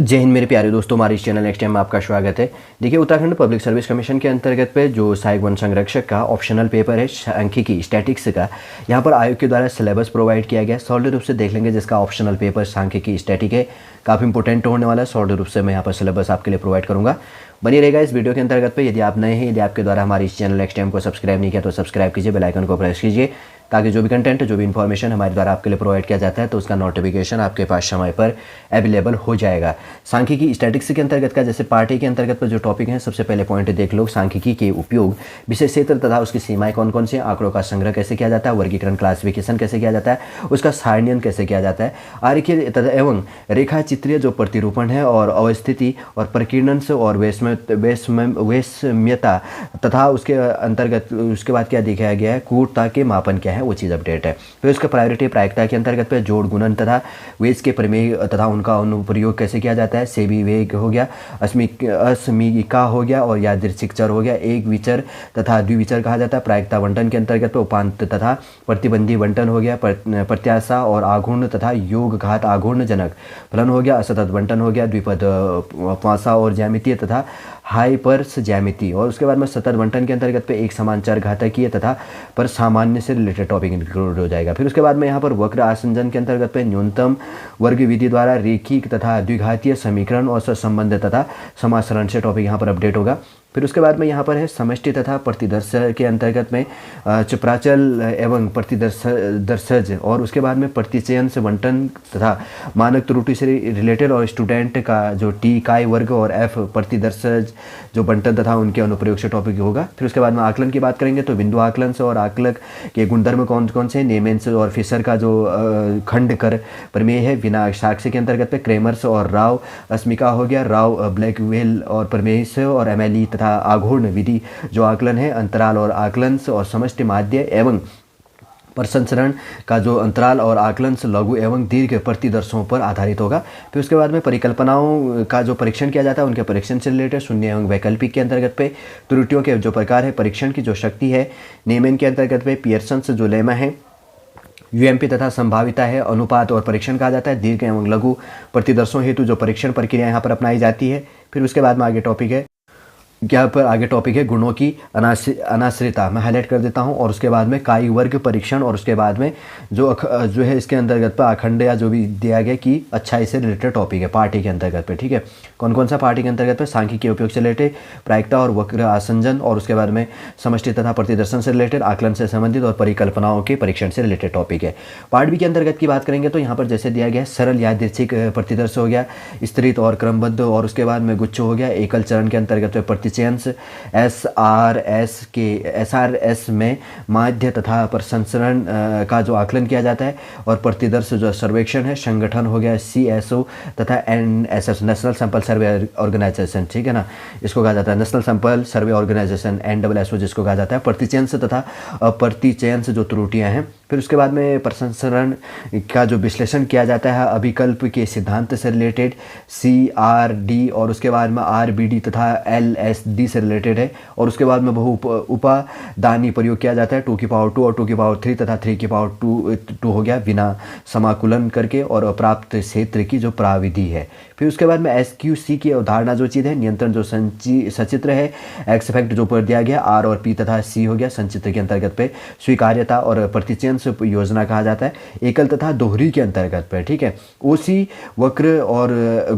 जय हिंद मेरे प्यारे दोस्तों, हमारे इस चैनल नेक्स्ट टाइम में आपका स्वागत है। देखिए, उत्तराखंड पब्लिक सर्विस कमीशन के अंतर्गत पे जो सहायक वन संरक्षक का ऑप्शनल पेपर है सांख्यिकी स्टैटिक्स का, यहाँ पर आयोग के द्वारा सिलेबस प्रोवाइड किया गया है। सॉलिड रूप से देख लेंगे जिसका ऑप्शनल पेपर सांख्यिकी स्टैटिक है, काफ़ी इंपॉर्टेंट होने वाला है। सॉलिड रूप से मैं यहाँ पर सिलेबस आपके लिए प्रोवाइड करूँगा, बनी रहेगा इस वीडियो के अंतर्गत पे। यदि आप नए हैं, यदि आपके द्वारा हमारे इस चैनल नेक्स्ट टाइम को सब्सक्राइब नहीं किया तो सब्सक्राइब कीजिए, बेल आइकन को प्रेस कीजिए, ताकि जो भी कंटेंट, जो भी इन्फॉर्मेशन हमारे द्वारा आपके लिए प्रोवाइड किया जाता है तो उसका नोटिफिकेशन आपके पास समय पर अवेलेबल हो जाएगा। सांख्यिकी स्टैटिक्स के अंतर्गत का जैसे पार्ट ए के अंतर्गत पर जो टॉपिक है, सबसे पहले पॉइंट देख लो, सांख्यिकी के उपयोग, विषय क्षेत्र तथा उसकी सीमाएं कौन कौन सी, आंकड़ों का संग्रह कैसे किया जाता है, वर्गीकरण क्लासिफिकेशन कैसे किया जाता है, उसका सारणीयन कैसे किया जाता है, आरेखीय तथा एवं रेखा चित्रीय जो प्रतिरूपण है और अवस्थिति और प्रकीर्णन से और वैषम्यता तथा उसके अंतर्गत उसके बाद क्या दिखाया गया है, कूटता के मापन क्या है, वो चीज़ अपडेट है। फिर उसका प्रायोरिटी प्रायिकता के अंतर्गत पे जोड़ गुणन तथा वेज के प्रमेय तथा उनका अनुप्रयोग कैसे किया जाता है, सेबी वेग हो गया, अस्मिका हो गया और यादृच्छिक चर हो गया, एक विचर तथा द्विविचर कहा जाता है। प्रायिकता बंटन के अंतर्गत पे उपांत तथा प्रतिबंधी बंटन हो गया, प्रत्याशा और आघूर्ण तथा योग घात आघूर्ण जनक फलन हो गया, असतत बंटन हो गया, द्विपद पासा और ज्यामितीय तथा हाइपर्स ज्यामिति। और उसके बाद में सतत बंटन के अंतर्गत पे एक समान चर घातकीय तथा पर सामान्य से रिलेटेड टॉपिक इंक्लूड हो जाएगा। फिर उसके बाद में यहाँ पर वक्र आसंजन के अंतर्गत पे न्यूनतम वर्ग विधि द्वारा रेखिक तथा द्विघातीय समीकरण और सहसंबंध तथा समासरण से टॉपिक यहाँ पर अपडेट होगा। फिर उसके बाद में यहाँ पर है समष्टि तथा प्रतिदर्श के अंतर्गत में प्राचल एवं प्रतिदर्शज, और उसके बाद में प्रतिचयन से बंटन तथा मानक त्रुटि से रिलेटेड और स्टूडेंट का जो टी इकाई वर्ग और एफ प्रतिदर्शज जो बंटन तथा उनके अनुप्रयोग से टॉपिक होगा। फिर उसके बाद में आकलन की बात करेंगे तो बिंदु आकलन से और आकलक के गुणधर्म कौन कौन से, नेमेंस और फिशर का जो खंड कर प्रमेय है, बिना साक्ष्य के अंतर्गत पे क्रेमर्स और राव अस्मिका हो गया, राव ब्लैकवेल और प्रमेय से और एमएलई तथा आघूर्ण विधि जो आकलन है, अंतराल और आकलन और समष्टि माध्य एवं प्रसंस्करण का जो अंतराल और आकलन लघु एवं दीर्घ प्रतिदर्शों पर आधारित होगा। फिर उसके बाद में परिकल्पनाओं का जो परीक्षण किया जाता है उनके परीक्षण से रिलेटेड शून्य एवं वैकल्पिक के अंतर्गत पे त्रुटियों के जो प्रकार है, परीक्षण की जो शक्ति है, नेमेन के अंतर्गत पे पियर्सन जो लेमा है, यूएमपी तथा संभाविता है, अनुपात और परीक्षण कहा जाता है, दीर्घ एवं लघु प्रतिदर्शों हेतु जो परीक्षण प्रक्रिया यहाँ पर अपनाई जाती है। फिर उसके बाद में आगे टॉपिक है, यहाँ पर आगे टॉपिक है गुणों की अनाश्रिता, मैं हाईलाइट कर देता हूँ, और उसके बाद में काई वर्ग परीक्षण, और उसके बाद में जो है इसके अंतर्गत पर अखंड या जो भी दिया गया कि अच्छाई से रिलेटेड टॉपिक है पार्टी के अंतर्गत पे। ठीक है, कौन कौन सा पार्टी के अंतर्गत पे, सांख्यिकी के उपयोग से रिलेटेड, प्रायिकता और वक्र आसंजन, और उसके बाद में समष्टि तथा प्रतिदर्शन से रिलेटेड, आकलन से संबंधित और परिकल्पनाओं के परीक्षण से रिलेटेड टॉपिक है। पार्ट बी के अंतर्गत की बात करेंगे तो यहाँ पर जैसे दिया गया है, सरल यादृच्छिक प्रतिदर्श हो गया, स्तरित और क्रमबद्ध, और उसके बाद में गुच्छ हो गया, एकल चरण के अंतर्गत प्रतिचयन, एसआरएस में माध्य तथा प्रसंस्करण का जो आकलन किया जाता है, और प्रतिदर्श जो सर्वेक्षण है, संगठन हो गया सीएसओ तथा NSS national sample survey organisation, ठीक है ना, इसको कहा जाता है national sample survey organisation, NWSO जिसको कहा जाता है। प्रतिचयन से तथा अप्रतिचयन से जो त्रुटियां हैं। फिर उसके बाद में प्रसंस्करण का जो विश्लेषण किया जाता है अभिकल्प के सिद्धांत से रिलेटेड, सीआरडी, और उसके बाद में आरबीडी तथा एलएसडी से रिलेटेड है, और उसके बाद में बहु उपादानी प्रयोग किया जाता है, 2 की पावर 2 और 2 की पावर 3 तथा 3 की पावर 2 हो गया, बिना समाकुलन करके, और प्राप्त क्षेत्र की जो प्राविधि है। फिर उसके बाद में एसक्यूसी की अवधारणा जो चीज़ है, नियंत्रण जो सचित्र है, एक्स इफेक्ट जो पर दिया गया, आर और पी तथा सी हो गया, संचित्र के अंतर्गत पे स्वीकार्यता और प्रतिचयन से योजना कहा जाता है, एकल तथा दोहरी के अंतर्गत पे। ठीक है, ओसी वक्र और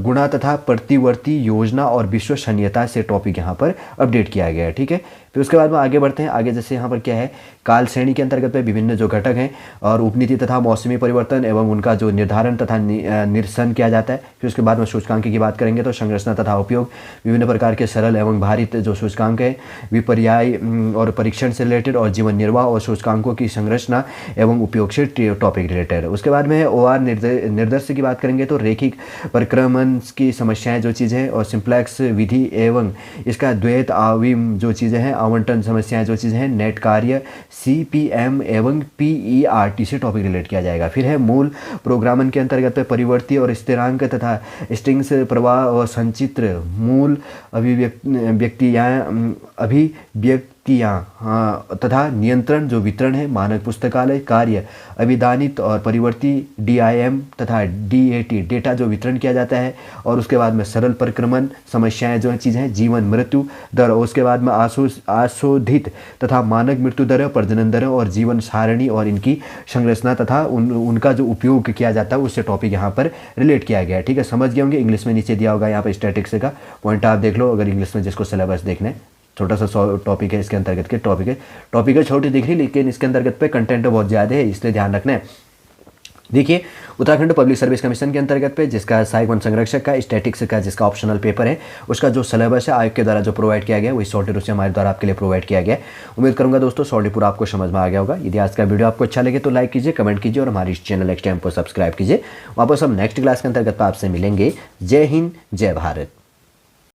गुणा तथा प्रतिवर्ती योजना और विश्वसनीयता से टॉपिक यहाँ पर अपडेट किया गया है। ठीक है, फिर उसके बाद में आगे बढ़ते हैं। आगे जैसे यहाँ पर क्या है, काल श्रेणी के अंतर्गत पे विभिन्न जो घटक हैं और उपनीति तथा मौसमी परिवर्तन एवं उनका जो निर्धारण तथा निरसन किया जाता है। फिर उसके बाद में सूचकांक की बात करेंगे तो संरचना तथा उपयोग, विभिन्न प्रकार के सरल एवं भारित जो सूचकांक है, विपर्याय और परीक्षण से रिलेटेड, और जीवन निर्वाह और सूचकांकों की संरचना एवं उपयोग से टॉपिक रिलेटेड। उसके बाद में ओआर निर्देश की बात करेंगे तो रेखिक परिक्रमण की समस्याएं जो चीज़ है, और सिंप्लेक्स विधि एवं इसका द्वैत आविम जो चीज़ें हैं, आवंटन समस्याएं जो चीज़ हैं, नेट कार्य, सीपीएम एवं पीईआरटी से टॉपिक रिलेट किया जाएगा। फिर है मूल प्रोग्रामन के अंतर्गत पे परिवर्ती और स्थिरांक तथा स्ट्रिंग्स प्रवाह और संचित्र मूल अभिव्यक्तियाँ अभिव्यक्त तथा नियंत्रण जो वितरण है, मानक पुस्तकालय कार्य, अभिधानित और परिवर्ती DIM तथा DAT डेटा जो वितरण किया जाता है, और उसके बाद में सरल परिक्रमण समस्याएं जो चीज़ें हैं, जीवन मृत्यु दर, और उसके बाद में आशोधित तथा मानक मृत्यु दर, प्रजनन दर और जीवन सारणी और इनकी संरचना तथा उनका जो उपयोग किया जाता है उससे टॉपिक यहाँ पर रिलेट किया गया है। ठीक है, समझ गए होंगे। इंग्लिश में नीचे दिया होगा यहाँ पर स्टैटिक्स का पॉइंट, आप देख लो अगर इंग्लिश में जिसको सिलेबस देखना है। छोटा सा टॉपिक है, इसके अंतर्गत के टॉपिक है छोटी दिख रही, लेकिन इसके अंतर्गत पे कंटेंट बहुत ज़्यादा है, इसलिए ध्यान रखना है। देखिए, उत्तराखंड पब्लिक सर्विस कमीशन के अंतर्गत पे जिसका सहायक वन संरक्षक का स्टैटिक्स का जिसका ऑप्शनल पेपर है, उसका जो सिलेबस है आयोग के द्वारा जो प्रोवाइड किया गया है, वही शॉर्टेड उससे हमारे द्वारा आपके लिए प्रोवाइड किया गया है। उम्मीद करूंगा दोस्तों शॉर्टेड पूरा आपको समझ में आ गया होगा। यदि आज का वीडियो आपको अच्छा लगे तो लाइक कीजिए, कमेंट कीजिए और हमारे इस चैनल एक्सटेम को सब्सक्राइब कीजिए। वापस हम नेक्स्ट क्लास के अंतर्गत आपसे मिलेंगे। जय हिंद, जय भारत।